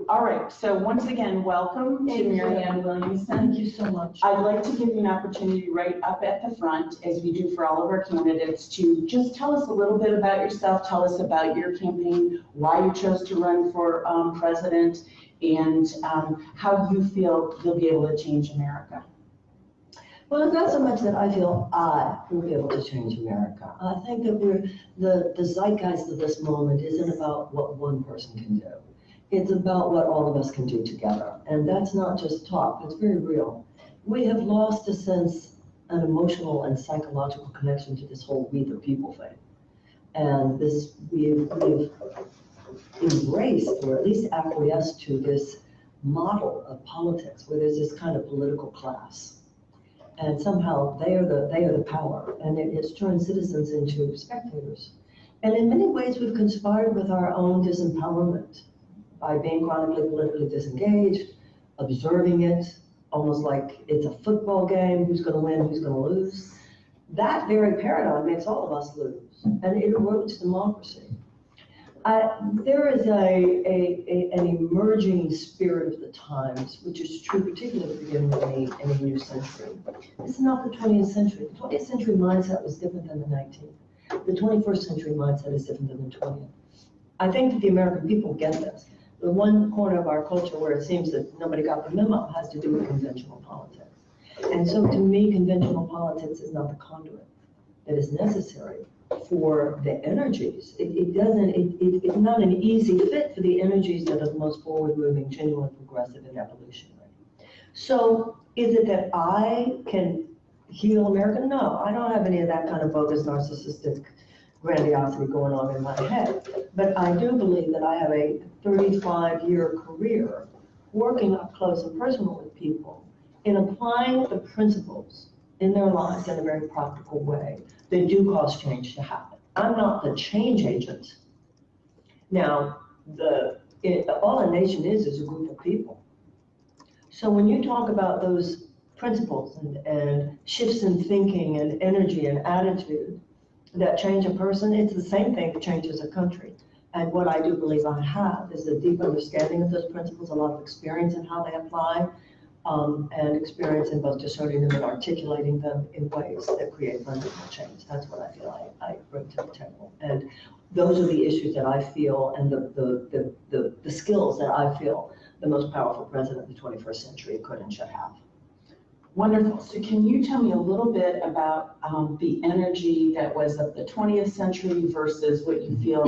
All right, so once again, welcome to Marianne Williamson. Thank you so much. I'd like to give you an opportunity right up at the front, as we do for all of our candidates, to just tell us a little bit about yourself, tell us about your campaign, why you chose to run for president, and how you feel you'll be able to change America. Well, it's not so much that I feel I will be able to change America. I think that the zeitgeist of this moment isn't about what one person can do. It's about what all of us can do together. And that's not just talk, it's very real. We have lost a sense, an emotional and psychological connection to this whole we the people thing. And this, we've embraced, or at least acquiesced to, this model of politics where there's this kind of political class. And somehow they are the power, and it has turned citizens into spectators. And in many ways, we've conspired with our own disempowerment by being chronically politically disengaged, observing it, almost like it's a football game, who's going to win, who's going to lose. That very paradigm makes all of us lose, and it erodes democracy. There is an emerging spirit of the times, which is true particularly at the beginning of any new century. This is not the 20th century. The 20th century mindset was different than the 19th. The 21st century mindset is different than the 20th. I think that the American people get this. The one corner of our culture where it seems that nobody got the memo has to do with conventional politics. And so to me, conventional politics is not the conduit that is necessary for the energies. It's not an easy fit for the energies that are the most forward-moving, genuinely progressive, and evolutionary. So is it that I can heal America? No, I don't have any of that kind of bogus narcissistic grandiosity going on in my head. But I do believe that I have a 35-year career working up close and personal with people in applying the principles in their lives in a very practical way that do cause change to happen. I'm not the change agent. Now, all a nation is a group of people. So when you talk about those principles and shifts in thinking and energy and attitude that change a person, it's the same thing that changes a country. And what I do believe I have is a deep understanding of those principles, a lot of experience in how they apply, and experience in both discerning them and articulating them in ways that create fundamental change. That's what I feel I bring to the table. And those are the issues that I feel, and the skills that I feel the most powerful president of the 21st century could and should have. Wonderful. So can you tell me a little bit about the energy that was of the 20th century versus what you feel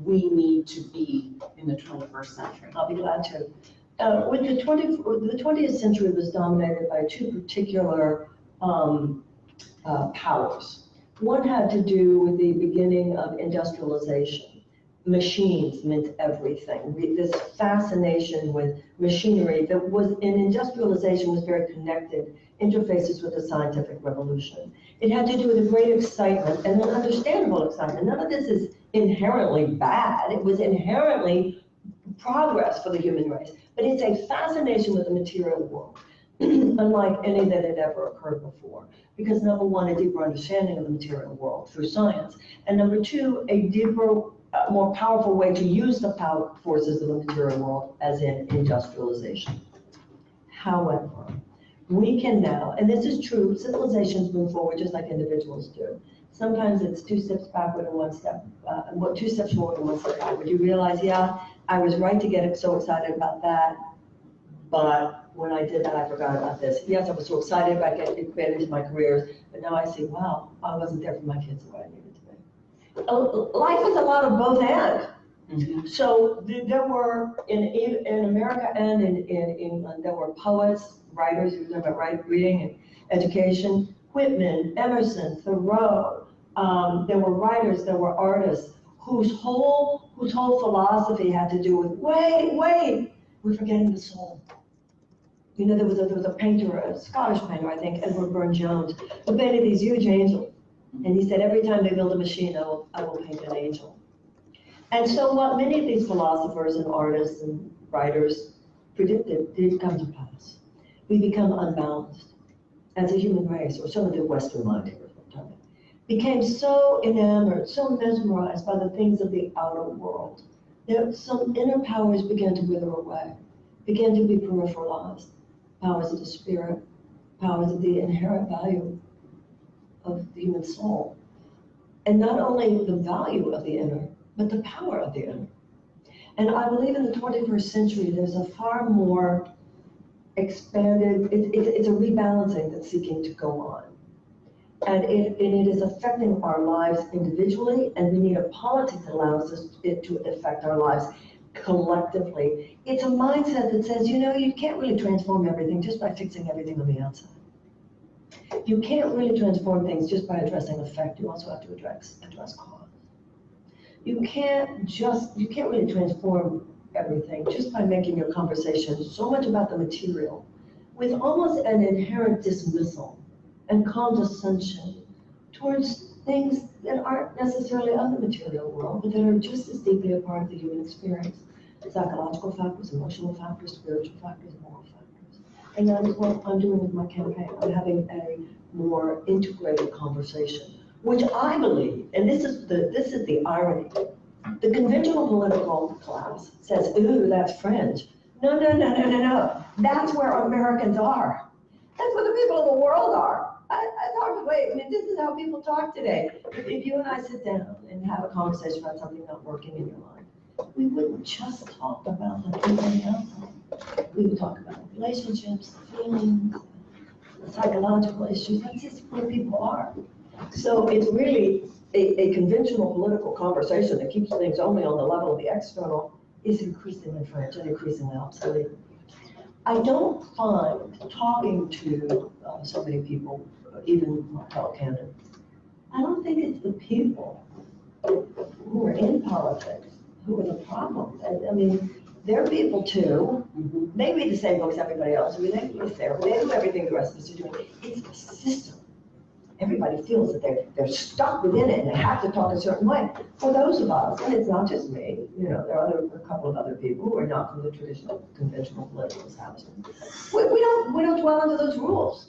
we need to be in the 21st century? I'll be glad to. With the 20th century was dominated by two particular powers. One had to do with the beginning of industrialization. Machines meant everything. This fascination with machinery that was in industrialization was very connected, interfaces with the scientific revolution. It had to do with a great excitement and an understandable excitement. None of this is inherently bad. It was inherently progress for the human race. But it's a fascination with the material world, unlike any that had ever occurred before. Because number one, a deeper understanding of the material world through science. And number two, a deeper, more powerful way to use the power forces of the material world, as in industrialization. However, we can now, and this is true, civilizations move forward just like individuals do. Sometimes it's 2 steps backward and 1 step, 2 steps forward and 1 step backward. You realize, yeah, I was right to get so excited about that, but when I did that, I forgot about this. Yes, I was so excited about getting created into my careers, but now I see, wow, I wasn't there for my kids the way I needed to be. Life is a lot of both and. Mm-hmm. So there were, in America and in England, there were poets, writers, who were about reading and education, Whitman, Emerson, Thoreau. There were writers, there were artists whose whole philosophy had to do with, wait, we're forgetting the soul. You know, there was a painter, a Scottish painter, I think, Edward Burne-Jones, who painted these huge angels. And he said, every time they build a machine, I will paint an angel. And so what many of these philosophers and artists and writers predicted did come to pass. We become unbalanced as a human race, or some of the Western mind here, became so enamored, so mesmerized by the things of the outer world some inner powers began to wither away, began to be peripheralized. Powers of the spirit, powers of the inherent value of the human soul. And not only the value of the inner, but the power of the inner. And I believe in the 21st century, there's a far more expanded, it's a rebalancing that's seeking to go on. And it is affecting our lives individually, and we need a politics that allows it to affect our lives collectively. It's a mindset that says, you know, you can't really transform everything just by fixing everything on the outside. You can't really transform things just by addressing effect. You also have to address cause. You can't really transform everything just by making your conversation so much about the material, with almost an inherent dismissal and condescension towards things that aren't necessarily of the material world, but that are just as deeply a part of the human experience. Psychological factors, emotional factors, spiritual factors, moral factors. And that is what I'm doing with my campaign. I'm having a more integrated conversation, which I believe, and this is the irony. The conventional political class says, ooh, that's fringe. No. That's where Americans are. That's where the people of the world are. This is how people talk today. If you and I sit down and have a conversation about something not working in your life, we wouldn't just talk about the things on the outside. We would talk about relationships, the feelings, the psychological issues. That's just where people are. So it's really a conventional political conversation that keeps things only on the level of the external is increasingly fringe and increasingly obsolete. I don't find talking to so many people, even my fellow candidates, I don't think it's the people who are in politics who are the problem. I mean, they're people too. They read the same books everybody else. I mean, they go to therapy. They do everything the rest of us are doing. It's the system. Everybody feels that they're stuck within it and they have to talk a certain way. For those of us, and it's not just me, you know, there are a couple of other people who are not from the traditional, conventional political establishment. We don't dwell under those rules.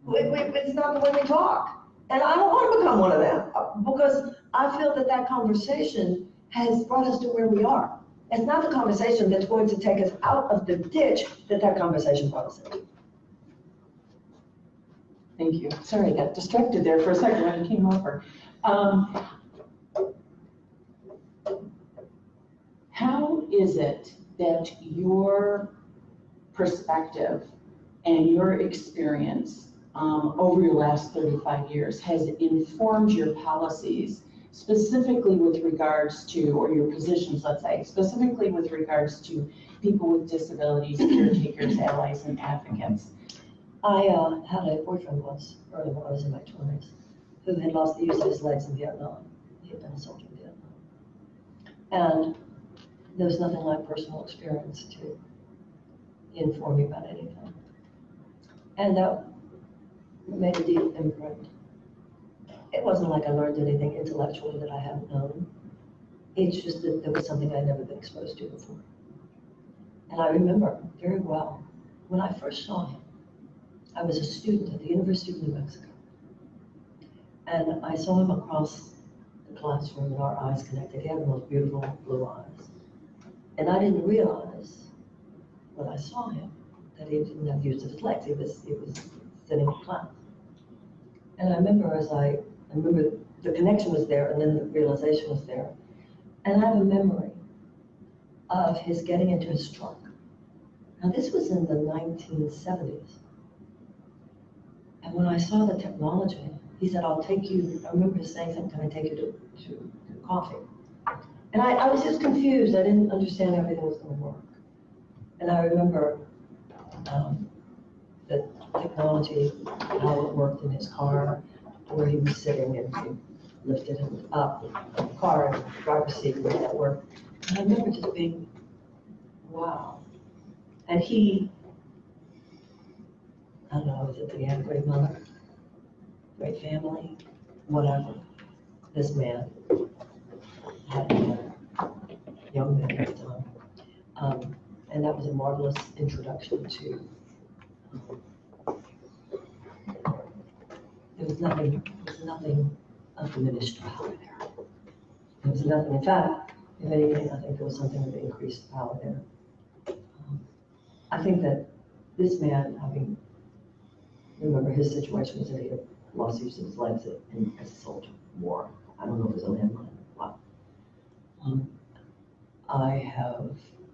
It's not the way we talk. And I don't want to become one of them because I feel that conversation has brought us to where we are. It's not the conversation that's going to take us out of the ditch that conversation brought us in. Thank you. Sorry, I got distracted there for a second when it came over. How is it that your perspective and your experience over your last 35 years has informed your policies, specifically with regards to, or your positions, let's say, specifically with regards to people with disabilities, caretakers, allies, and advocates? I had a boyfriend once, early when I was in my 20s, who had lost the use of his legs in Vietnam. He had been a soldier in Vietnam. And there was nothing like personal experience to inform me about anything. And that made a deep imprint. It wasn't like I learned anything intellectually that I hadn't known. It's just that there was something I'd never been exposed to before. And I remember very well, when I first saw him, I was a student at the University of New Mexico. And I saw him across the classroom and our eyes connected. He had the most beautiful blue eyes. And I didn't realize when I saw him that he didn't have use of his legs. He was sitting in class. And I remember the connection was there and then the realization was there. And I have a memory of his getting into his truck. Now this was in the 1970s. And when I saw the technology, he said, I'll take you, I remember saying something, can I take you to coffee? And I was just confused. I didn't understand how everything was going to work. And I remember the technology, how it worked in his car, where he was sitting and he lifted him up, the car and the driver's seat, the way that worked. And I remember just being, wow. And he, I don't know, is it that he had a great mother, great family, whatever. This man had a young man at the time. And that was a marvelous introduction to, there was nothing of diminished power there. There was nothing, in fact, If anything, I think there was something of increased power there. I think that this man, remember his situation was that he had lost use of his legs as a soldier war. I don't know if it was a landmine or what. I have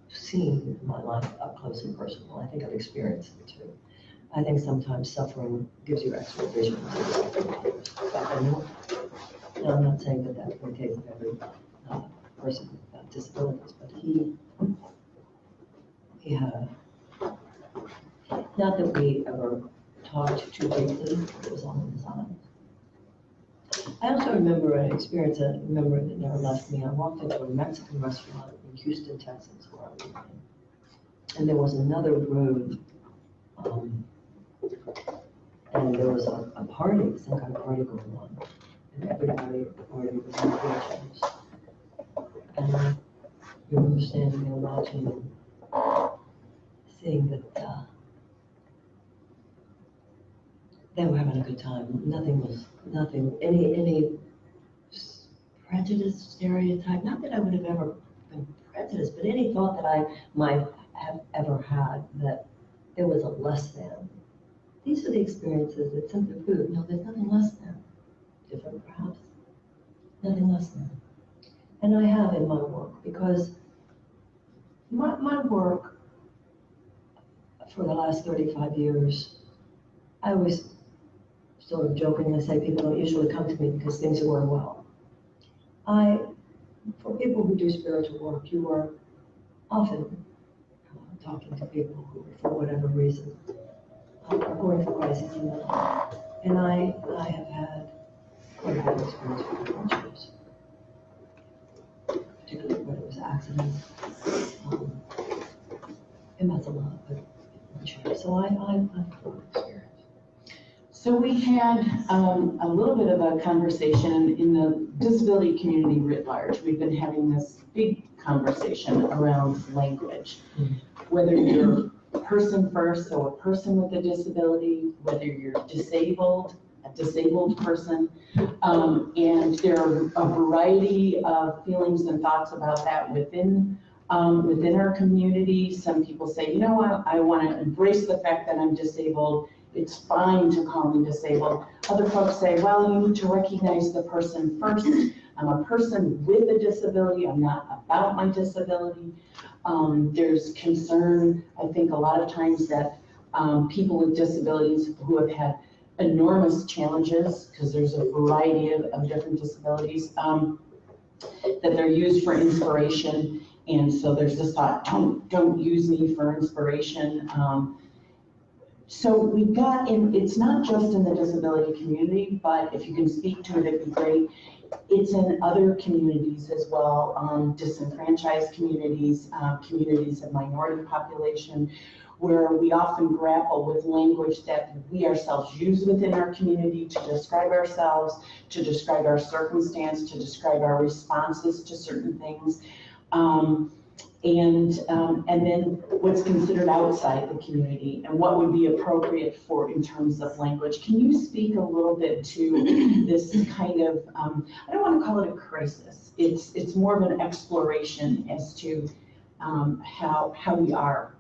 seen my life up close and personal. I think I've experienced it too. I think sometimes suffering gives you extra vision. And I'm not saying that that's the case of every person with disabilities, but he had not that we ever talked too briefly, it was all in his eyes. I also remember an experience, a memory that never left me. I walked into a Mexican restaurant in Houston, Texas, where I was living. And there was another room, and there was a party, some kind of party going on. And everybody at the party was in wheelchairs. And I remember standing there watching and seeing that they were having a good time. Nothing, any prejudice, stereotype, not that I would have ever been prejudiced, but any thought that I might have ever had that there was a less than. These are the experiences that simply prove, no, there's nothing less than. Different perhaps, nothing less than. And I have in my work, because my work for the last 35 years, I always sort of jokingly say people don't usually come to me because things are going well. For people who do spiritual work, you are often talking to people who, for whatever reason, are going through crises in their life. And I have had quite a bit of experience with wheelchairs, particularly when it was accidents. And that's a lot, but wheelchairs. So I've had a lot of experience. So we had a little bit of a conversation in the disability community writ large. We've been having this big conversation around language, whether you're person first, so a person with a disability, whether you're disabled, a disabled person, and there are a variety of feelings and thoughts about that within our community. Some people say, you know what, I want to embrace the fact that I'm disabled. It's fine to call me disabled. Other folks say, well, you need to recognize the person first. I'm a person with a disability. I'm not about my disability. There's concern, I think, a lot of times that people with disabilities who have had enormous challenges, because there's a variety of different disabilities, that they're used for inspiration. And so there's this thought, don't use me for inspiration. So we've got, it's not just in the disability community, but if you can speak to it, it'd be great. It's in other communities as well, disenfranchised communities, communities of minority population, where we often grapple with language that we ourselves use within our community to describe ourselves, to describe our circumstance, to describe our responses to certain things. And then what's considered outside the community and what would be appropriate for in terms of language. Can you speak a little bit to this kind of, I don't want to call it a crisis. It's more of an exploration as to how we are.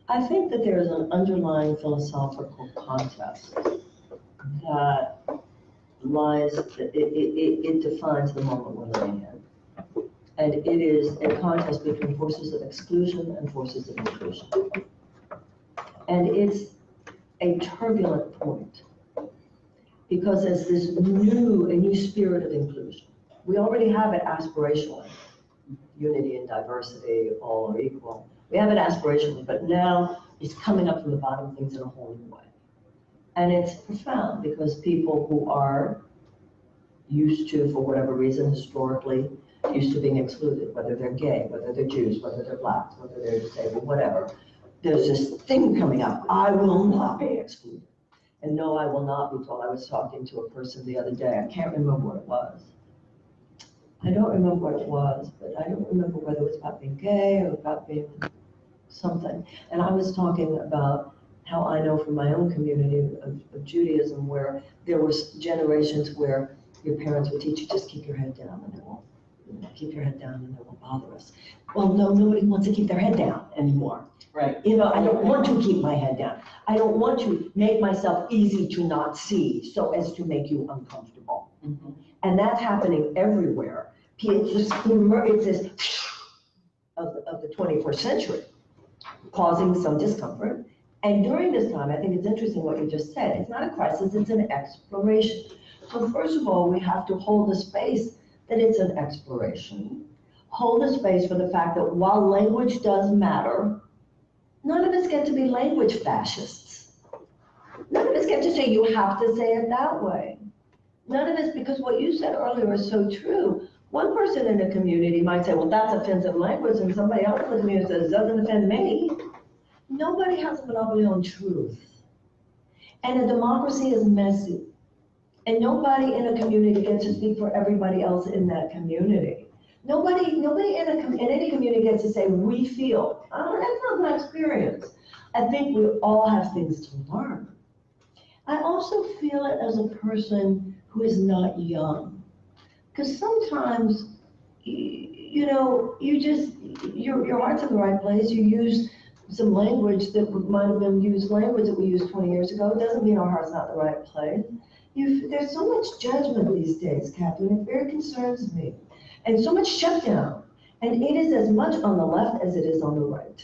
I think that there is an underlying philosophical contest that lies, it defines the moment we're living in. And it is a contest between forces of exclusion and forces of inclusion. And it's a turbulent point because there's this a new spirit of inclusion. We already have it aspirationally, unity and diversity, all are equal. We have it aspirationally, but now it's coming up from the bottom of things in a whole new way. And it's profound because people who are used to, for whatever reason, historically, used to being excluded, whether they're gay, whether they're Jews, whether they're blacks, whether they're disabled, whatever. There's this thing coming up, I will not be excluded. And no, I will not be told. I was talking to a person the other day, I can't remember what it was. I don't remember what it was, but I don't remember whether it was about being gay or about being something. And I was talking about how I know from my own community of Judaism, where there was generations where your parents would teach you, just keep your head down and it keep your head down and it won't bother us. Well, no, nobody wants to keep their head down anymore. Right. You know, I don't want to keep my head down. I don't want to make myself easy to not see so as to make you uncomfortable. Mm-hmm. And that's happening everywhere. It's this of the 21st century, causing some discomfort. And during this time, I think it's interesting what you just said. It's not a crisis, it's an exploration. So first of all, we have to hold the space that it's an exploration. Hold the space for the fact that while language does matter, none of us get to be language fascists. None of us get to say you have to say it that way. None of us, because what you said earlier is so true. One person in a community might say, well, that's offensive language, and somebody else in the community says, it doesn't offend me. Nobody has a monopoly on truth. And a democracy is messy. And nobody in a community gets to speak for everybody else in that community. Nobody in any community gets to say, we feel. Oh, that's not my experience. I think we all have things to learn. I also feel it as a person who is not young. Because sometimes, you know, your heart's in the right place. You use some language that might have been language that we used 20 years ago. It doesn't mean our heart's not in the right place. There's so much judgment these days, Catherine. It very concerns me. And so much shutdown. And it is as much on the left as it is on the right.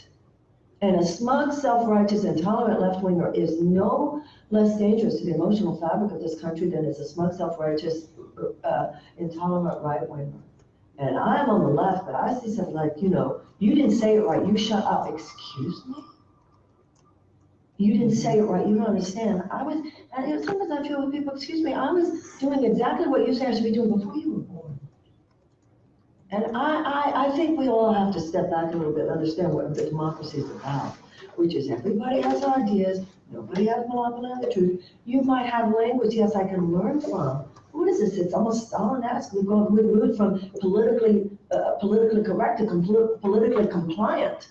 And a smug, self-righteous, intolerant left-winger is no less dangerous to the emotional fabric of this country than is a smug, self-righteous, intolerant right-winger. And I'm on the left, but I see something like, you know, you didn't say it right, you shut up. Excuse me? You didn't say it right, you don't understand. And sometimes I feel with people, excuse me, I was doing exactly what you said I should be doing before you were born. And I think we all have to step back a little bit and understand what the democracy is about, which is everybody has ideas, nobody has monopoly on the truth. You might have language, yes, I can learn from. What is this? It's almost Stalin-esque. We've moved from politically correct to politically compliant.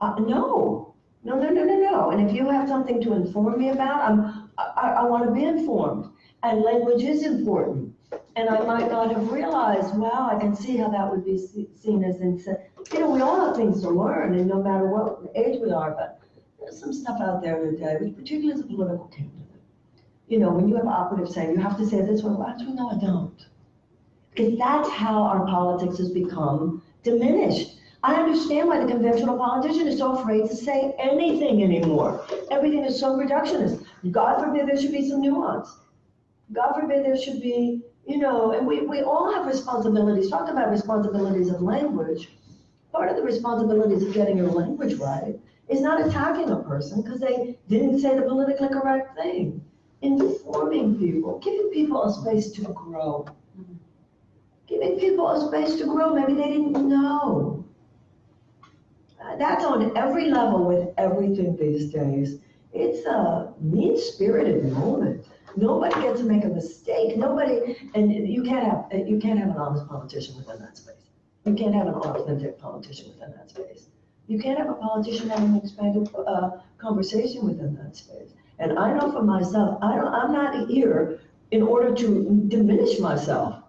No. And if you have something to inform me about, I want to be informed. And language is important. And I might not have realized, wow, I can see how that would be seen as you know, we all have things to learn, and no matter what age we are, but there's some stuff out there today, which particularly as a political candidate. You know, when you have operatives saying, you have to say this way, well, actually, no, I don't. Because that's how our politics has become diminished. I understand why the conventional politician is so afraid to say anything anymore. Everything is so reductionist. God forbid there should be some nuance. God forbid there should be, you know, and we all have responsibilities. Talk about responsibilities of language. Part of the responsibilities of getting your language right is not attacking a person because they didn't say the politically correct thing. Informing people, giving people a space to grow. Giving people a space to grow, maybe they didn't know. That's on every level with everything these days. It's a mean-spirited moment. Nobody gets to make a mistake. Nobody, and you can't have an honest politician within that space. You can't have an authentic politician within that space. You can't have a politician having an expanded conversation within that space. And I know for myself, I'm not here in order to diminish myself.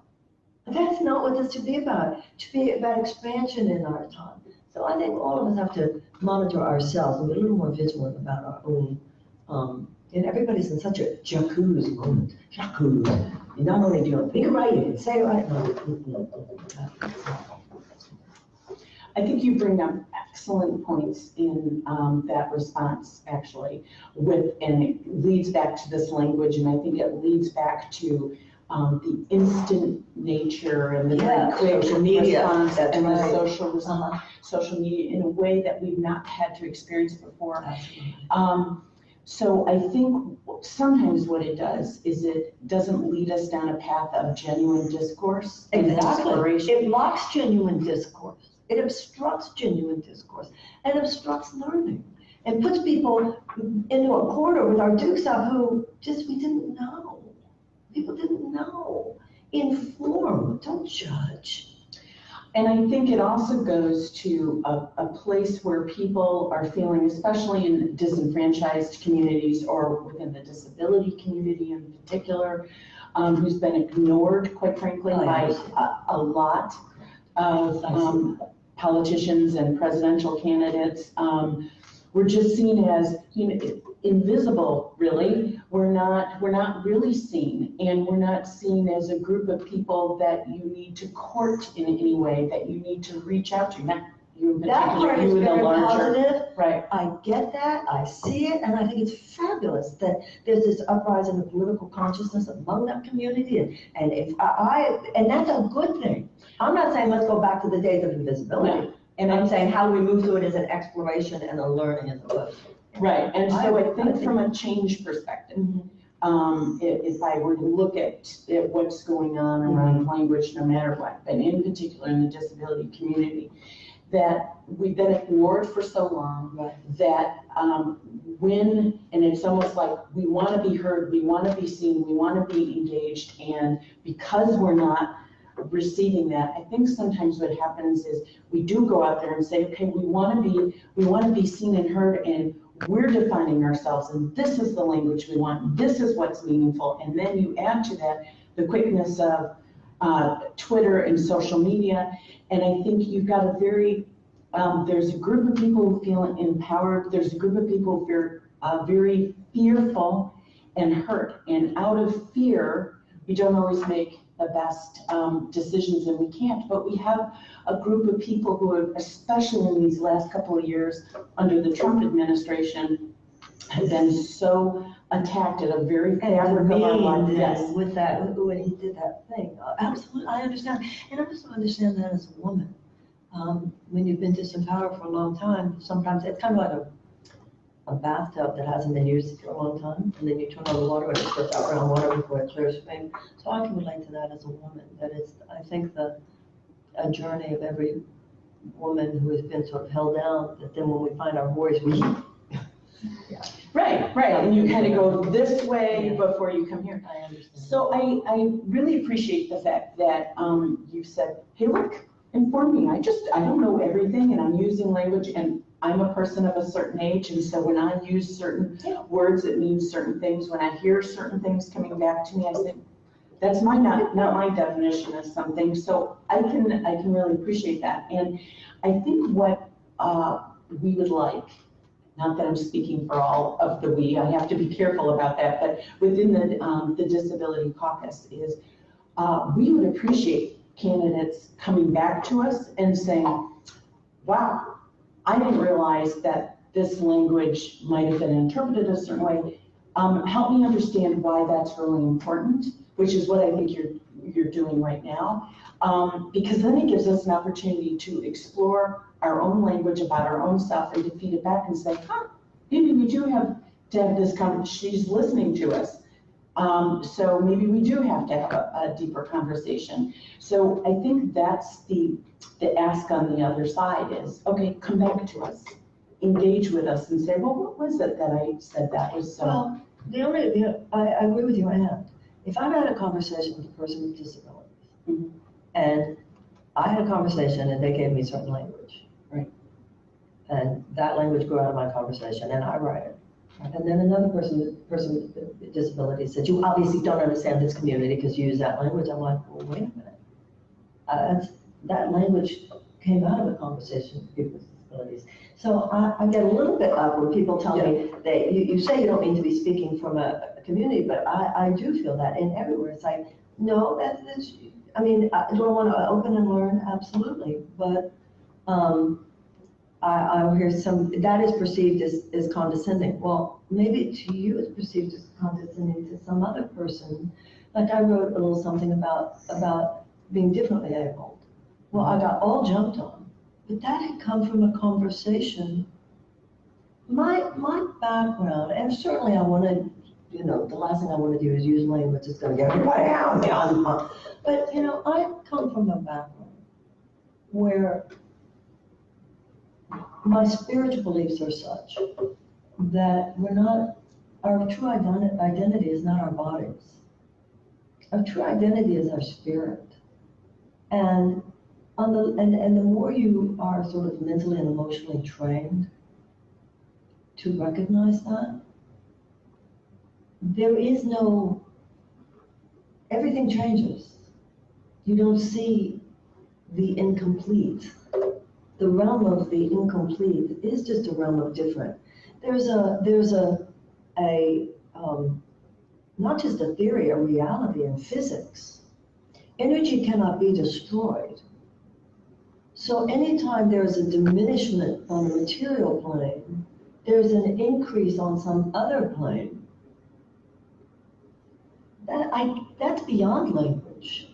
That's not what this should be about. It should be about expansion in our time. So I think all of us have to monitor ourselves and be a little more vigilant about our own. And everybody's in such a jacuzzi moment. Jacuzzi. You not only do you think right, you can say it right. I think you bring up excellent points in that response, actually, and it leads back to this language, and I think it leads back to the instant nature and the very quick social media response and right. the social response, social media in a way that we've not had to experience before. So I think sometimes what it does is it doesn't lead us down a path of genuine discourse and exploration. It blocks genuine discourse. It obstructs genuine discourse and obstructs learning and puts people into a corner with our dukes up who we didn't know. People didn't know. Inform, don't judge. And I think it also goes to a place where people are feeling, especially in disenfranchised communities or within the disability community in particular, who's been ignored, quite frankly, by a lot of politicians and presidential candidates. We're just seen as, invisible, really. We're not really seen, and we're not seen as a group of people that you need to court in any way, that you need to reach out to. Not you in That particular, part you is in the very larger. positive. Right. I get that, I see it, and I think it's fabulous that there's this uprising of political consciousness among that community, and that's a good thing. I'm not saying let's go back to the days of invisibility. No. And I'm saying how do we move to it as an exploration and a learning as opposed to. Right, and so I think from a change perspective, if I were to look at what's going on around language, no matter what, but in particular in the disability community, that we've been ignored for so long, that and it's almost like we want to be heard, we want to be seen, we want to be engaged, and because we're not receiving that, I think sometimes what happens is we do go out there and say, okay, we want to be seen and heard, and we're defining ourselves, and this is the language we want, this is what's meaningful, and then you add to that the quickness of Twitter and social media, and I think you've got a there's a group of people who feel empowered, there's a group of people who feel very fearful and hurt, and out of fear, we don't always make the best decisions, and we can't, but we have a group of people who have, especially in these last couple of years under the Trump administration, have been so attacked at a very fabric of our life. Yes. With that, when he did that thing, absolutely, I understand, and I also understand that as a woman. When you've been disempowered for a long time, sometimes it's kind of like a bathtub that hasn't been used for a long time, and then you turn on the water and it spits out brown water before it clears flame. So I can relate to that as a woman. That is, I think, a journey of every woman who has been sort of held down, that then when we find our voice, we Right, and you kind of go this way before you come here. I understand. So I really appreciate the fact that you said, hey, look, inform me. I don't know everything, and I'm using language, and I'm a person of a certain age, and so when I use certain words, it means certain things. When I hear certain things coming back to me, I say, that's not my definition of something. So I can really appreciate that. And I think what we would like, not that I'm speaking for all of the we, I have to be careful about that, but within the Disability Caucus is we would appreciate candidates coming back to us and saying, wow, I didn't realize that this language might have been interpreted a certain way. Help me understand why that's really important, which is what I think you're doing right now. Because then it gives us an opportunity to explore our own language about our own stuff and to feed it back and say, maybe we do have to have this conversation. She's listening to us. So maybe we do have to have a deeper conversation. So I think that's the ask on the other side is, okay, come back to us, engage with us and say, well, what was it that I said that was so? Well, I agree with you, I have. If I've had a conversation with a person with disabilities, and I had a conversation and they gave me certain language, right? And that language grew out of my conversation and I write it. And then another person with disabilities said, you obviously don't understand this community because you use that language. I'm like, well, wait a minute. That language came out of a conversation with people with disabilities. So I get a little bit up when people tell me that you say you don't mean to be speaking from a community, but I do feel that in everywhere. It's like, no, that's, I mean, do I want to open and learn? Absolutely. But I hear that is perceived as condescending. Well, maybe to you it's perceived as condescending to some other person. Like I wrote a little something about being differently abled. Well, I got all jumped on, but that had come from a conversation. My background, and certainly I wanted, the last thing I want to do is use language that's going to get everybody out. But, I come from a background where my spiritual beliefs are such that our true identity is not our bodies. Our true identity is our spirit. And the more you are sort of mentally and emotionally trained to recognize that, there is no everything changes. You don't see the incomplete. The realm of the incomplete is just a realm of different. There's not just a theory, a reality in physics. Energy cannot be destroyed. So anytime there's a diminishment on the material plane, there's an increase on some other plane. That's beyond language.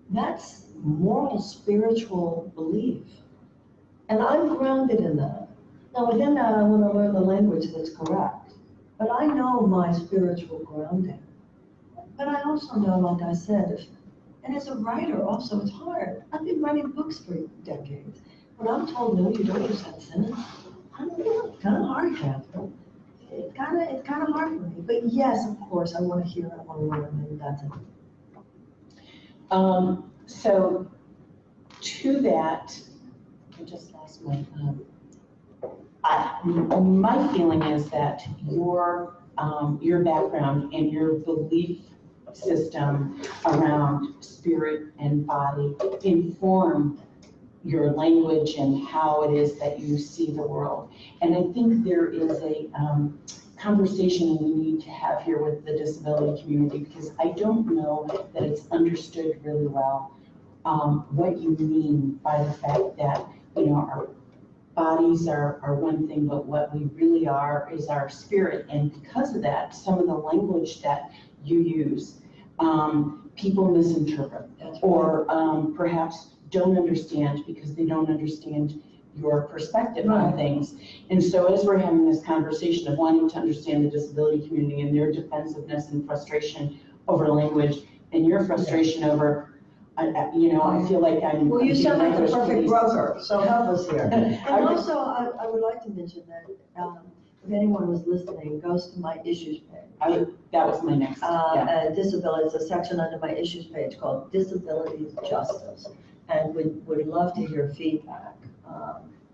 That's moral, spiritual belief. And I'm grounded in that. Now within that, I want to learn the language that's correct. But I know my spiritual grounding. But I also know, like I said, and as a writer also, it's hard. I've been writing books for decades. When I'm told, no, you don't use that sentence, it's kind of hard, Catherine. It's kind of hard for me. But yes, of course, I want to hear, I want to learn, and that's it. So to that, I just lost my, my feeling is that your background and your belief system around spirit and body inform your language and how it is that you see the world. And I think there is a conversation we need to have here with the disability community, because I don't know that it's understood really well what you mean by the fact that, you know, our bodies are one thing, but what we really are is our spirit. And because of that, some of the language that you use, people misinterpret or perhaps don't understand because they don't understand your perspective on things. And so as we're having this conversation of wanting to understand the disability community and their defensiveness and frustration over language and your frustration over, you know, I feel like I'm... Well, you sound like the perfect broker, so help us here. And also, I would like to mention that if anyone was listening, goes to my issues page. That was my next. Disability, it's a section under my issues page called Disability Justice. And would love to hear feedback.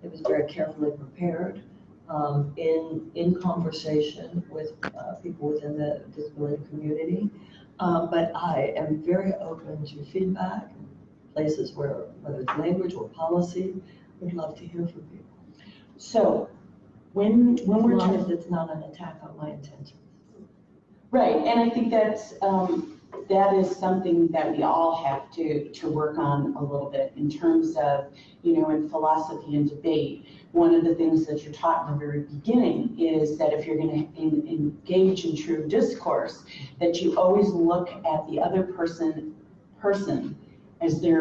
It was very carefully prepared in conversation with people within the disability community. But I am very open to feedback, places where, whether it's language or policy, would love to hear from people. So when we're talking, as it's not an attack on my intentions. Right, and I think that's that is something that we all have to work on a little bit in terms of, you know, in philosophy and debate. One of the things that you're taught in the very beginning is that if you're going to engage in true discourse, that you always look at the other person as they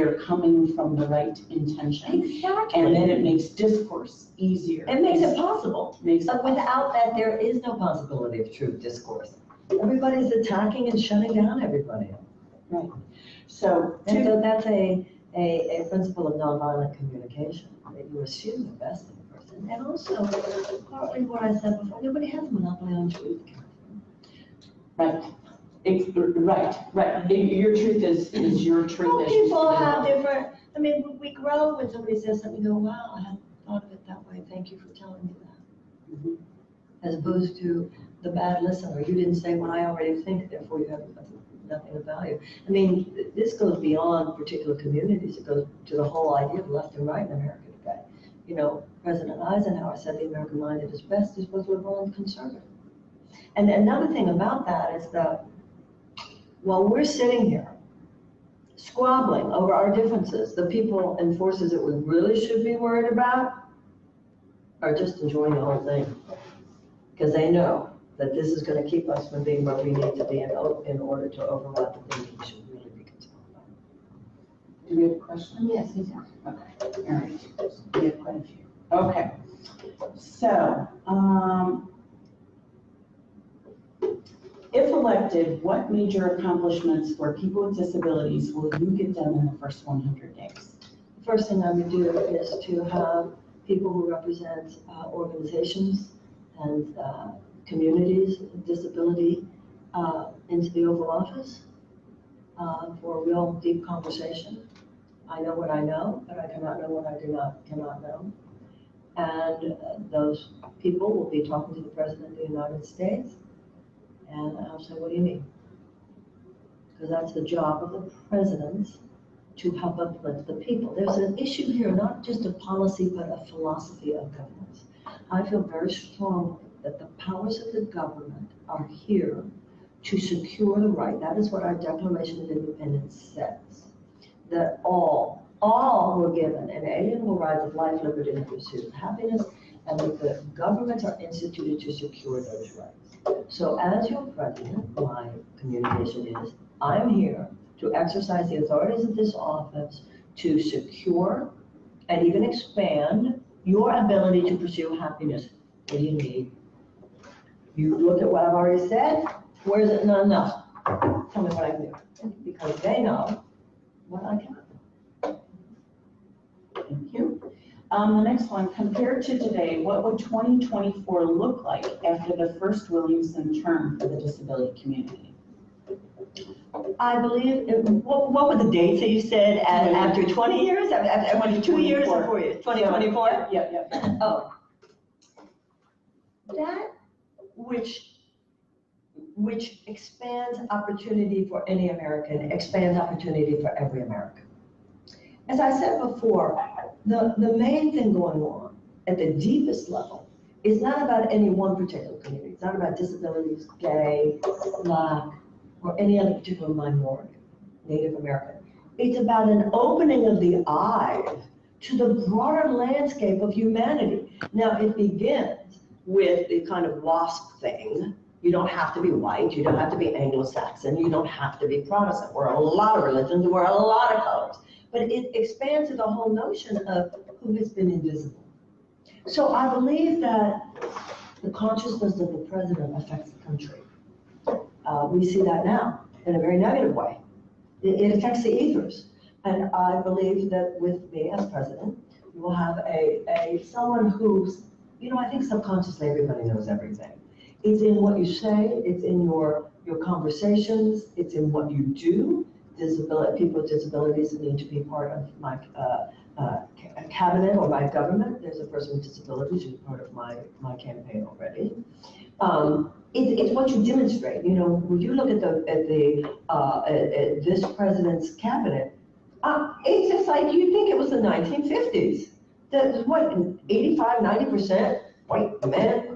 are coming from the right intention. Exactly. And then it makes discourse easier. It makes it possible. But without that, there is no possibility of true discourse. Everybody's attacking and shutting down everybody. Right. So that's a principle of nonviolent communication, that you assume the best in the person. And also, partly what I said before, nobody has a monopoly on truth. Right. Right. Your truth is your truth. Well, people have different, I mean, we grow when somebody says something, you go, wow, I hadn't thought of it that way. Thank you for telling me that. Mm-hmm. As opposed to the bad listener. You didn't say what I already think, therefore you have nothing of value. I mean, this goes beyond particular communities. It goes to the whole idea of left and right in America today. You know, President Eisenhower said the American mind at its best is both liberal and conservative. And another thing about that is that while we're sitting here squabbling over our differences, the people and forces that we really should be worried about are just enjoying the whole thing. Because they know that this is going to keep us from being where we need to be in order to override the things we should really be concerned about. Do we have a question? Yes, we do. Okay. All right. We have quite a few. Okay. So, if elected, what major accomplishments for people with disabilities will you get done in the first 100 days? The first thing I would do is to have people who represent organizations and communities, disability, into the Oval Office for a real deep conversation. I know what I know, but I cannot know what I cannot know. And those people will be talking to the President of the United States, and I'll say, what do you need? because that's the job of the president to help uplift the people. There's an issue here, not just a policy, but a philosophy of governance. I feel very strongly that the powers of the government are here to secure the right. That is what our Declaration of Independence says, that all were given inalienable rights of life, liberty, and the pursuit of happiness, and that the governments are instituted to secure those rights. So as your president, my communication is, I'm here to exercise the authorities of this office to secure and even expand your ability to pursue happiness. What do you need? You look at what I've already said. Where is it not enough? Tell me what I can do. Because they know what I can. Thank you. The next one, compared to today, what would 2024 look like after the first Williamson term for the disability community? I believe, what were the dates that you said after 20 years? After 2 years or 4 years? 2024? Yep. Oh. That which expands opportunity for any American, expands opportunity for every American. As I said before, the main thing going on at the deepest level is not about any one particular community. It's not about disabilities, gay, Black, or any other particular minority, Native American. It's about an opening of the eyes to the broader landscape of humanity. Now, it begins with the kind of WASP thing. You don't have to be white, you don't have to be Anglo-Saxon, you don't have to be Protestant. We're a lot of religions, we're a lot of colors. But it expands to the whole notion of who has been invisible. So I believe that the consciousness of the president affects the country. We see that now in a very negative way. It affects the ethers. And I believe that with me as president, we will have someone who's, I think subconsciously everybody knows everything. It's in what you say, it's in your conversations, it's in what you do. People with disabilities need to be part of my cabinet or my government. There's a person with disabilities who's part of my campaign already. It's what you demonstrate. When you look at this president's cabinet, it's just like you think it was the 1950s. There's what, 85, 90% white men?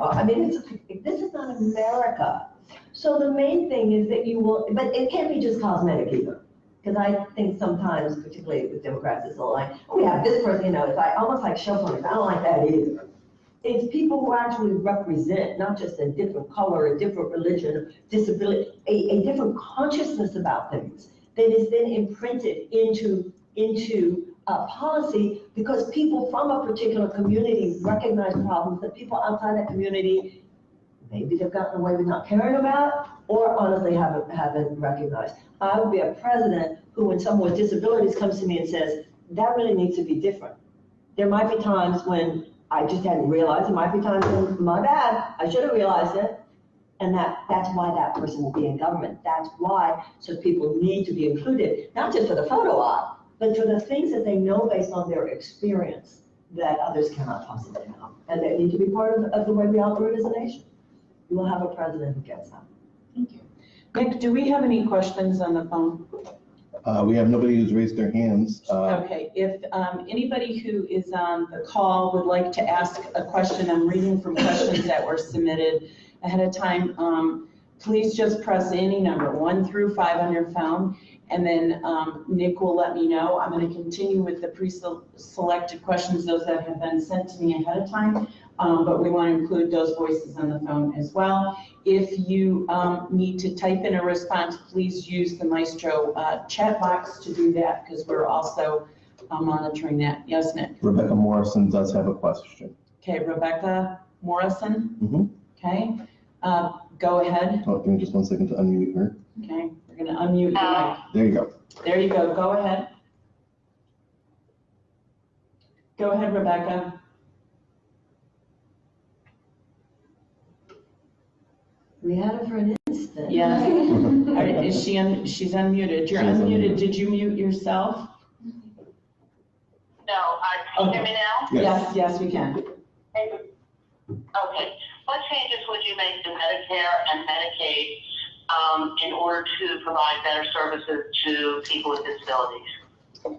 This is not America. So the main thing is that you will, but it can't be just cosmetic either. Because I think sometimes, particularly with Democrats, it's all like, we have this person, it's like almost like shuffling. I don't like that either. It's people who actually represent not just a different color, a different religion, disability, a different consciousness about things that is then imprinted into policy, because people from a particular community recognize problems that people outside that community, maybe they've gotten away with not caring about, or honestly haven't recognized. I would be a president who, when someone with disabilities comes to me and says, that really needs to be different. There might be times when I just hadn't realized. There might be times when, my bad, I should have realized it. And that's why that person will be in government. That's why, so people need to be included, not just for the photo op, but for the things that they know based on their experience that others cannot possibly know. And they need to be part of the way we operate as a nation. We will have a president who gets that. Thank you. Nick, do we have any questions on the phone? We have nobody who's raised their hands. Okay, if anybody who is on the call would like to ask a question, I'm reading from questions that were submitted ahead of time. Please just press any number, 1 through 5 on your phone, and then Nick will let me know. I'm going to continue with the pre-selected questions, those that have been sent to me ahead of time, but we want to include those voices on the phone as well. If you need to type in a response, please use the Maestro chat box to do that, because we're also monitoring that. Yes, Nick? Rebecca Morrison does have a question. Okay, Rebecca Morrison. Mm-hmm. Okay, go ahead. Oh, give me just 1 second to unmute her. Okay, we're going to unmute your mic. There you go. There you go. Go ahead. Go ahead, Rebecca. We had her for an instant. Yes. Is she's unmuted. You're unmuted. Did you mute yourself? No, can you hear me now? Yes, we can. Okay. What changes would you make to Medicare and Medicaid in order to provide better services to people with disabilities?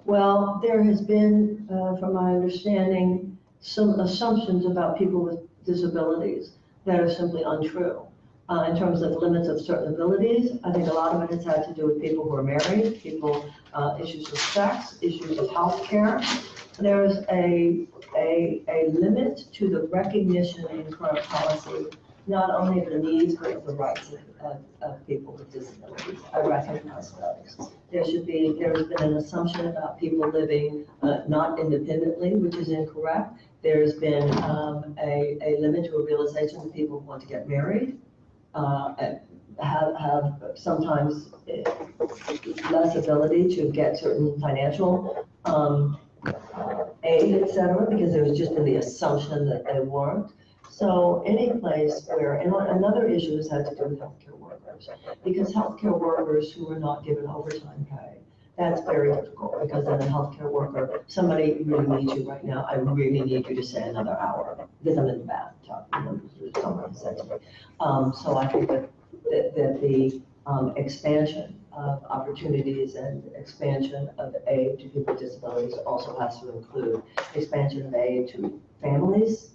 Well, there has been, from my understanding, some assumptions about people with disabilities that are simply untrue. In terms of limits of certain abilities, I think a lot of it has had to do with people who are married, issues of sex, issues of health care. There's a limit to the recognition in current policy, not only of the needs, but of the rights of people with disabilities. I recognize those. There has been an assumption about people living not independently, which is incorrect. There's been a limit to a realization that people who want to get married have sometimes less ability to get certain financial aid, et cetera, because there's just been the assumption that they weren't. So any place where, and another issue has had to do with healthcare workers, because healthcare workers who are not given overtime pay, that's very difficult, because then a healthcare worker, somebody really needs you right now, I really need you to stay another hour, because I'm in the bathtub, someone said to me. So I think that the expansion of opportunities and expansion of aid to people with disabilities also has to include expansion of aid to families,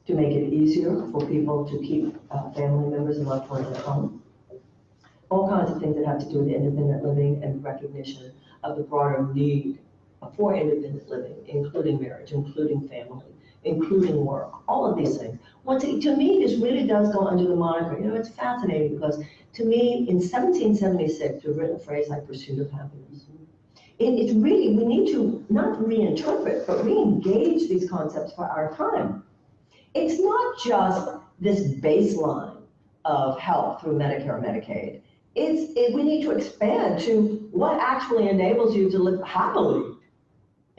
to make it easier for people to keep family members and loved ones at home. All kinds of things that have to do with independent living and recognition of the broader need for independent living, including marriage, including family, including work, all of these things. To me, this really does go under the moniker. You know, it's fascinating because to me, in 1776, we've written a phrase like pursuit of happiness. It's really, we need to not reinterpret, but re-engage these concepts for our time. It's not just this baseline of health through Medicare or Medicaid. We need to expand to what actually enables you to live happily.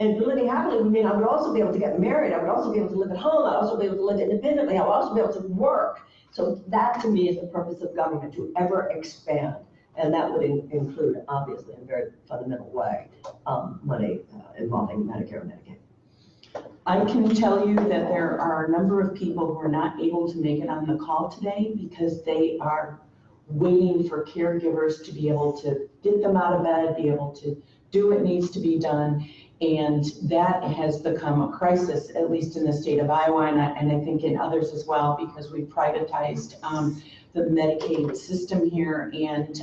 And living happily would mean I would also be able to get married. I would also be able to live at home. I would also be able to live independently. I would also be able to work. So that to me is the purpose of government, to ever expand. And that would include, obviously, in a very fundamental way, money involving Medicare and Medicaid. I can tell you that there are a number of people who are not able to make it on the call today because they are waiting for caregivers to be able to get them out of bed, be able to do what needs to be done. And that has become a crisis, at least in the state of Iowa, and I think in others as well, because we privatized the Medicaid system here, and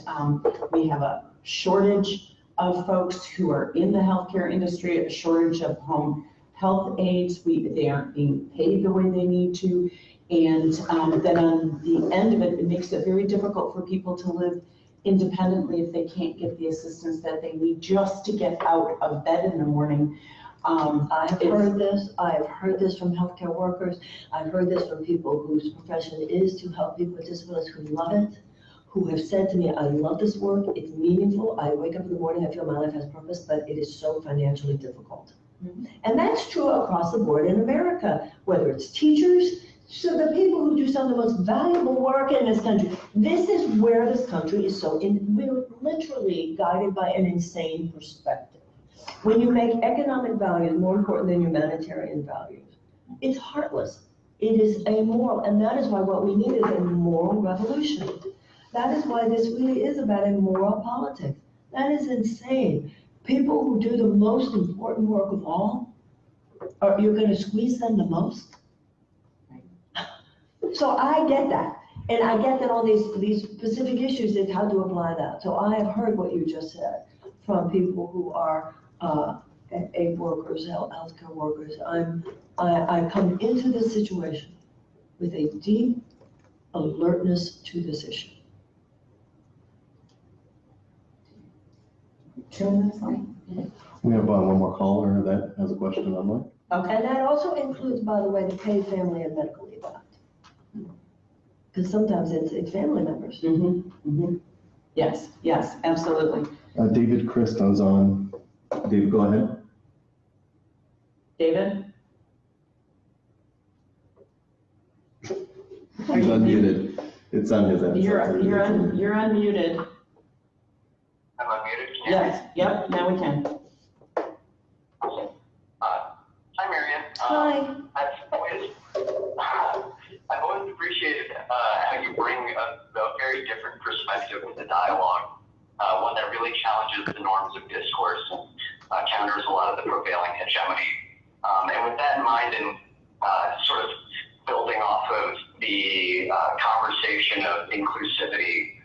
we have a shortage of folks who are in the healthcare industry, a shortage of home health aides. They aren't being paid the way they need to. And then on the end of it, it makes it very difficult for people to live independently if they can't get the assistance that they need just to get out of bed in the morning. I've heard this from healthcare workers. I've heard this from people whose profession is to help people with disabilities who love it, who have said to me, I love this work, it's meaningful, I wake up in the morning, I feel my life has purpose, but it is so financially difficult. Mm-hmm. And that's true across the board in America, whether it's teachers, so the people who do some of the most valuable work in this country. This is where this country is we're literally guided by an insane perspective. When you make economic values more important than humanitarian values, it's heartless. It is amoral, and that is why what we need is a moral revolution. That is why this really is about a moral politics. That is insane. People who do the most important work of all, you're going to squeeze them the most? So I get that. And I get that on these specific issues is how to apply that. So I have heard what you just said from people who are aid workers, healthcare workers. I come into this situation with a deep alertness to this issue. 2 minutes late. We have one more caller that has a question online. Okay. And that also includes, by the way, the Paid Family and Medical Leave Act. Because sometimes it's family members. Mm-hmm. Mm-hmm. Yes, absolutely. David Christo's on. David, go ahead. David? He's unmuted. It's on his end. You're unmuted. I'm unmuted. Yes, yep, now we can. Hi, Marianne. Hi. I've always appreciated how you bring a very different perspective notion of inclusivity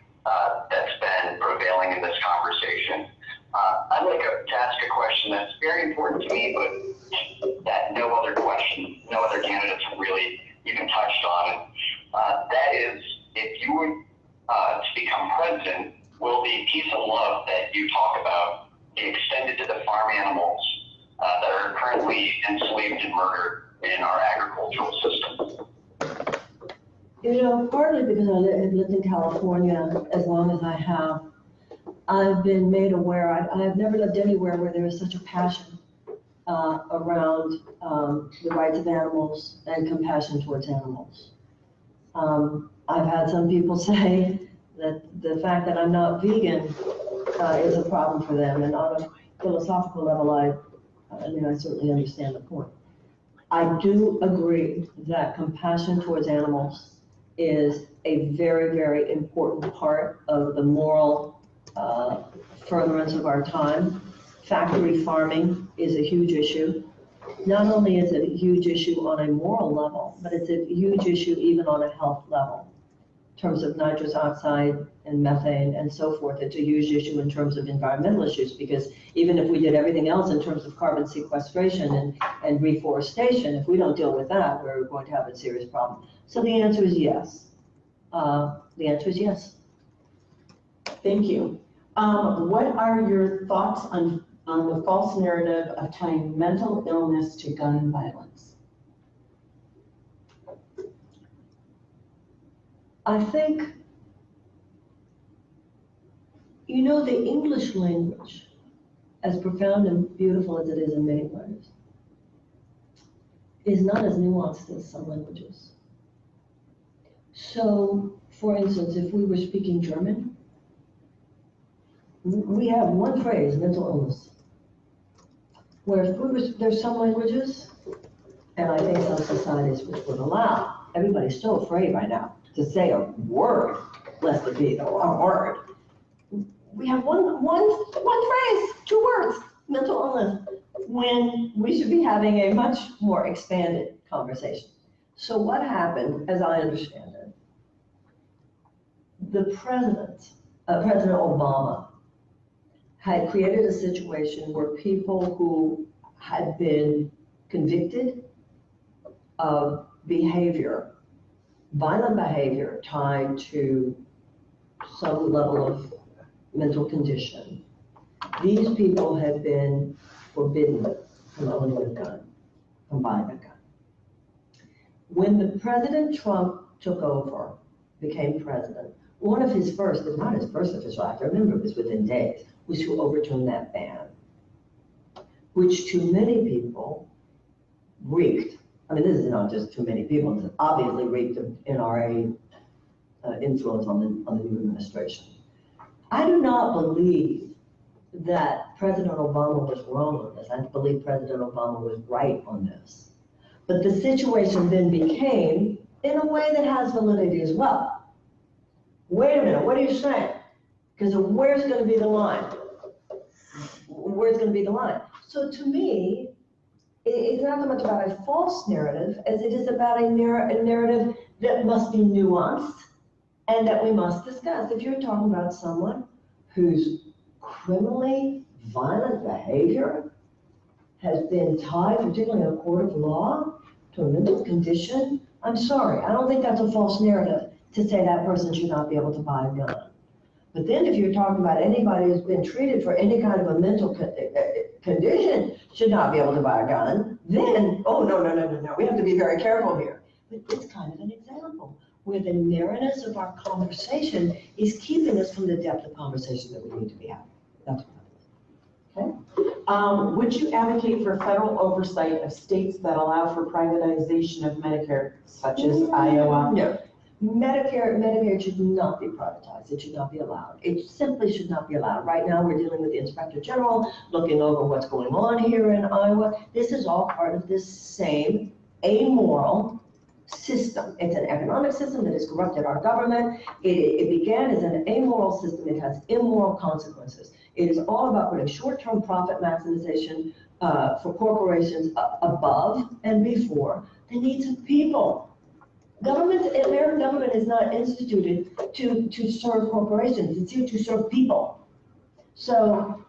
that's been prevailing in this conversation. I'd like to ask a question that's very important to me, but that no other candidates have really even touched on. That is, if you were to become president, will the peace of love that you talk about be extended to the farm animals that are currently enslaved and murdered in our agricultural system? You know, partly because I have lived in California as long as I have, I've been made aware, I've never lived anywhere where there is such a passion around the rights of animals and compassion towards animals. I've had some people say that the fact that I'm not vegan is a problem for them, and on a philosophical level, I certainly understand the point. I do agree that compassion towards animals is a very, very important part of the moral furtherance of our time. Factory farming is a huge issue. Not only is it a huge issue on a moral level, but it's a huge issue even on a health level. In terms of nitrous oxide and methane and so forth, it's a huge issue in terms of environmental issues, because even if we did everything else in terms of carbon sequestration and reforestation, if we don't deal with that, we're going to have a serious problem. So the answer is yes. The answer is yes. Thank you. What are your thoughts on the false narrative of tying mental illness to gun violence? I think, you know, the English language, as profound and beautiful as it is in many ways, is not as nuanced as some languages. So, for instance, if we were speaking German, we have one phrase, mental illness. Whereas there's some languages, and I think some societies which would allow, everybody's so afraid right now to say a word, lest it be a word. We have one phrase, 2 words, mental illness, when we should be having a much more expanded conversation. So what happened, as I understand it, the President Obama, had created a situation where people who had been convicted of behavior, violent behavior tied to some level of mental condition, these people had been forbidden from owning a gun, from buying a gun. When the President Trump took over, became president, one of his first, if not his first official act, I remember it was within days, was to overturn that ban, which to many people reeked. I mean, this is not just too many people, it's obviously reeked of NRA influence on the new administration. I do not believe that President Obama was wrong on this. I believe President Obama was right on this. But the situation then became, in a way that has validity as well. Wait a minute, what are you saying? Because where's going to be the line? Where's going to be the line? So to me, it's not so much about a false narrative as it is about a narrative that must be nuanced and that we must discuss. If you're talking about someone whose criminally violent behavior has been tied, particularly in a court of law, to a mental condition, I'm sorry, I don't think that's a false narrative to say that person should not be able to buy a gun. But then if you're talking about anybody who's been treated for any kind of a mental condition should not be able to buy a gun, then, oh, no, we have to be very careful here. But it's kind of an example where the narrowness of our conversation is keeping us from the depth of conversation that we need to be having. That's what Okay. Would you advocate for federal oversight of states that allow for privatization of Medicare, such as Iowa? No. Medicare should not be privatized. It should not be allowed. It simply should not be allowed. Right now, we're dealing with the Inspector General, looking over what's going on here in Iowa. This is all part of this same amoral system. It's an economic system that has corrupted our government. It began as an amoral system. It has immoral consequences. It is all about putting short-term profit maximization for corporations above and before the needs of people. American government is not instituted to serve corporations. It's here to serve people. So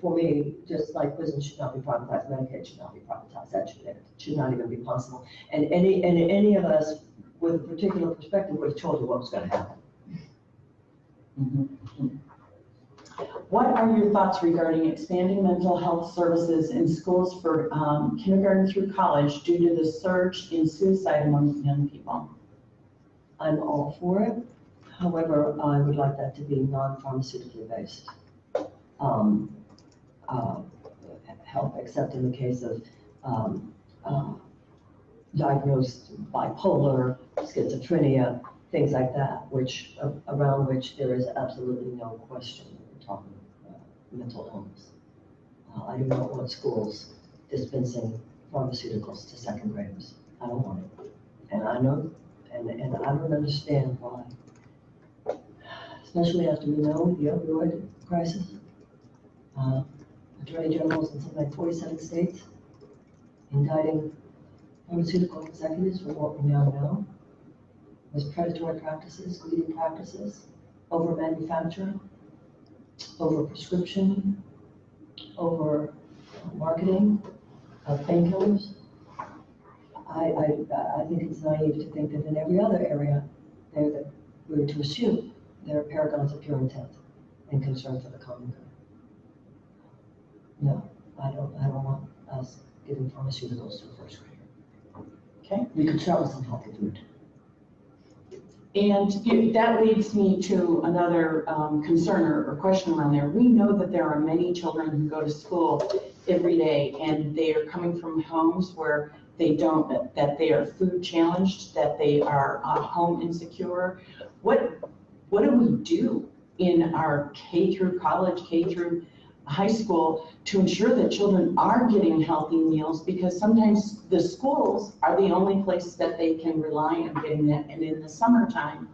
for me, just like prison should not be privatized, Medicaid should not be privatized. That should not even be possible. And any of us with a particular perspective would have told you what was going to happen. What are your thoughts regarding expanding mental health services in schools for kindergarten through college due to the surge in suicide among young people? I'm all for it. However, I would like that to be non-pharmaceutically based help, except in the case of diagnosed bipolar, schizophrenia, things like that, around which there is absolutely no question we're talking mental illness. I do not want schools dispensing pharmaceuticals to second graders. I don't want it. And I know, and I don't understand why. Especially after we know the opioid crisis. Attorney generals in something like 47 states indicting pharmaceutical executives for what we now know was predatory practices, greedy practices, over manufacturing, over prescription, over marketing of painkillers. I think it's naive to think that in every other area that we're to assume there are paragons of pure intent and concern for the common good. No, I don't want us giving pharmaceuticals to a first grader. Okay. We could start with some healthy food. And that leads me to another concern or question around there. We know that there are many children who go to school every day and they are coming from homes where that they are food challenged, that they are home insecure. What do we do in our K through college, K through high school to ensure that children are getting healthy meals? Because sometimes the schools are the only place that they can rely on getting that. And in the summertime,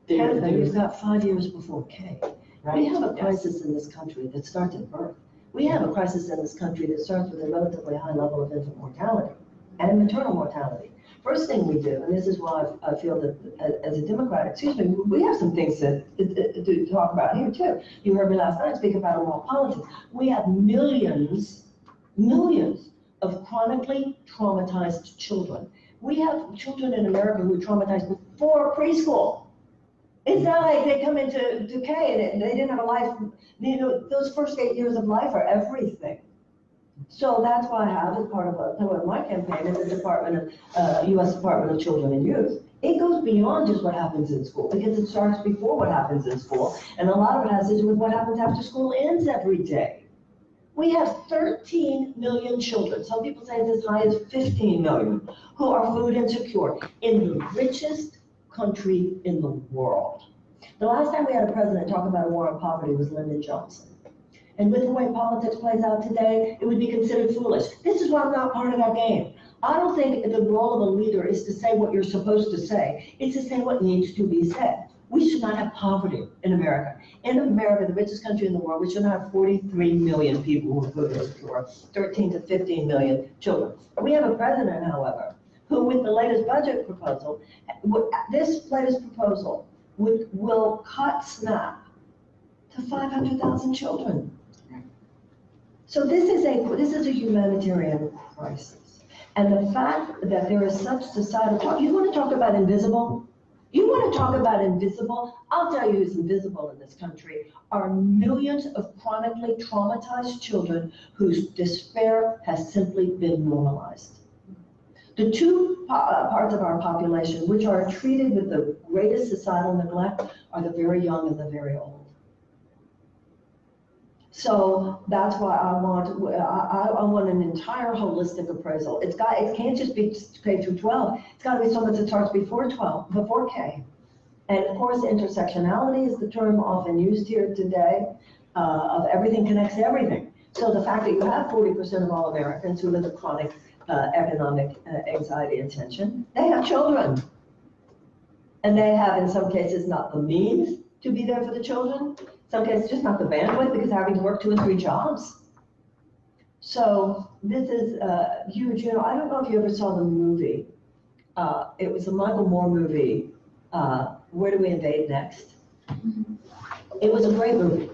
You've got 5 years before K. Right? We have a Yes. crisis in this country that starts at birth. We have a crisis in this country that starts with a relatively high level of infant mortality and maternal mortality. First thing we do, and this is why I feel that as a Democrat, we have some things to talk about here too. You heard me last night speak about moral politics. We have millions of chronically traumatized children. We have children in America who are traumatized before preschool. It's not like they come into decay and they didn't have a life. Those first 8 years of life are everything. So that's why I have, as part of my campaign, in the U.S. Department of Children and Youth. It goes beyond just what happens in school, because it starts before what happens in school, and a lot of it has to do with what happens after school ends every day. We have 13 million children, some people say it's as high as 15 million, who are food insecure in the richest country in the world. The last time we had a president talk about a war on poverty was Lyndon Johnson. And with the way politics plays out today, it would be considered foolish. This is why I'm not part of that game. I don't think the role of a leader is to say what you're supposed to say. It's to say what needs to be said. We should not have poverty in America. In America, the richest country in the world, we should not have 43 million people who are food insecure, 13 to 15 million children. We have a president, however, who with the latest budget proposal, this latest proposal will cut SNAP to 500,000 children. So this is a humanitarian crisis. And the fact that there is such societal talk, you want to talk about invisible? You want to talk about invisible? I'll tell you who's invisible in this country are millions of chronically traumatized children whose despair has simply been normalized. The two parts of our population which are treated with the greatest societal neglect are the very young and the very old. So that's why I want an entire holistic appraisal. It can't just be K through 12. It's got to be so much that starts before K. And of course, intersectionality is the term often used here today, of everything connects to everything. So the fact that you have 40% of all Americans who live with chronic economic anxiety and tension, they have children. And they have, in some cases, not the means to be there for the children. Some cases, just not the bandwidth, because having to work 2 and 3 jobs. So this is huge. I don't know if you ever saw the movie it was a Michael Moore movie, Where Do We Invade Next? It was a great movie.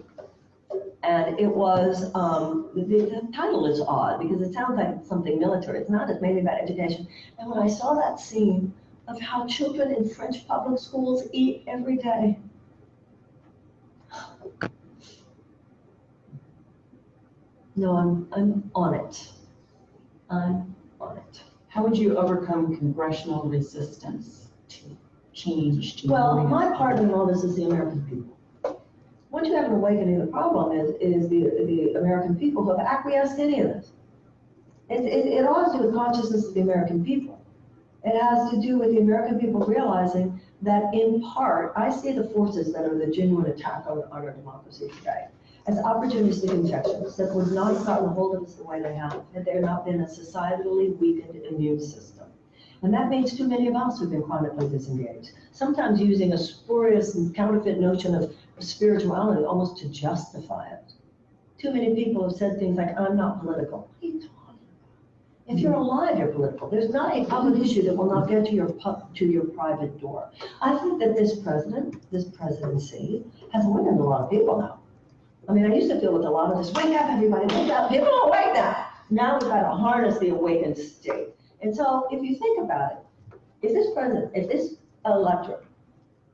And it was, the title is odd because it sounds like something military. It's not, it's mainly about education. And when I saw that scene of how children in French public schools eat every day, no, I'm on it. I'm on it. How would you overcome congressional resistance to change? To Well, moving my us part forward? in all this is the American people. Once you have an awakening, the problem is the American people who have acquiesced to any of this. It all has to do with consciousness of the American people. It has to do with the American people realizing that in part, I see the forces that are the genuine attack on our democracy today as opportunistic infections that would not have gotten a hold of us the way they have had there not been a societally weakened immune system. And that means too many of us have been chronically disengaged, sometimes using a spurious and counterfeit notion of spirituality almost to justify it. Too many people have said things like, I'm not political. What are you talking about? If you're alive, you're political. There's not a public issue that will not get to your private door. I think that this presidency has awakened a lot of people now. I mean, I used to feel with a lot of this, wake up everybody, wake up, people don't wake now. Now we've got to harness the awakened state. And so if you think about it, if this electorate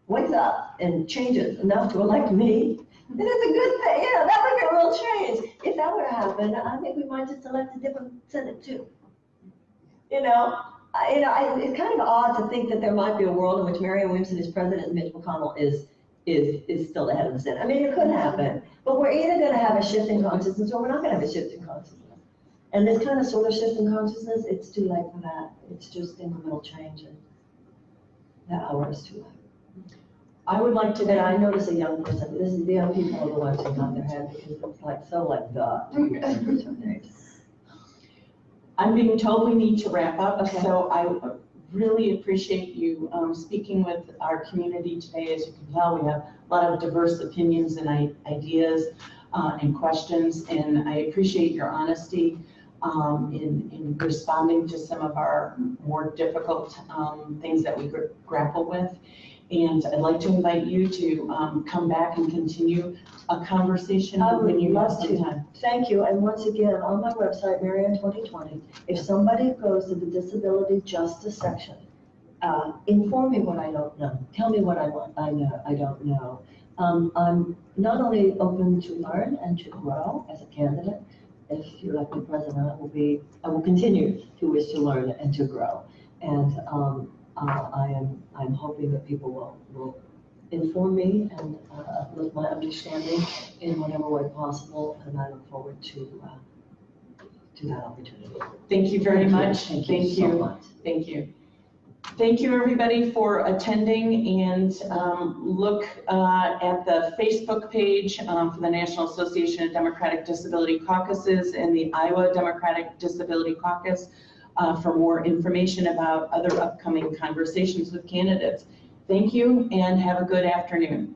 wakes up and changes enough to elect me, then it's a good thing. You know, that would be a real change. If that were to happen, I think we might just elect a different Senate too. It's kind of odd to think that there might be a world in which Marianne Williamson is president and Mitch McConnell is still the head of the Senate. I mean, it could happen, but we're either going to have a shift in consciousness or we're not going to have a shift in consciousness. And this kind of sort of shift in consciousness, it's too late for that. It's just incremental change, and the hour is too late. I would like to. And I notice a young person. This is the young people are the ones who nod their head because it's like so like God. I'm being told we need to wrap up, Okay. so I really appreciate you speaking with our community today. As you can tell, we have a lot of diverse opinions and ideas and questions, and I appreciate your honesty in responding to some of our more difficult things that we grapple with. And I'd like to invite you to come back and continue a conversation when you have some time. Thank you. And once again, on my website, Marianne 2020, if somebody goes to the disability justice section, inform me what I don't know. Tell me what I don't know. I'm not only open to learn and to grow as a candidate. If you elect me president, I will continue to wish to learn and to grow. And I'm hoping that people will inform me and uplift my understanding in whatever way possible, and I look forward to that opportunity. Thank you very much. Thank you so much. Thank you. Thank you, everybody, for attending, and look at the Facebook page for the National Association of Democratic Disability Caucuses and the Iowa Democratic Disability Caucus for more information about other upcoming conversations with candidates. Thank you, and have a good afternoon.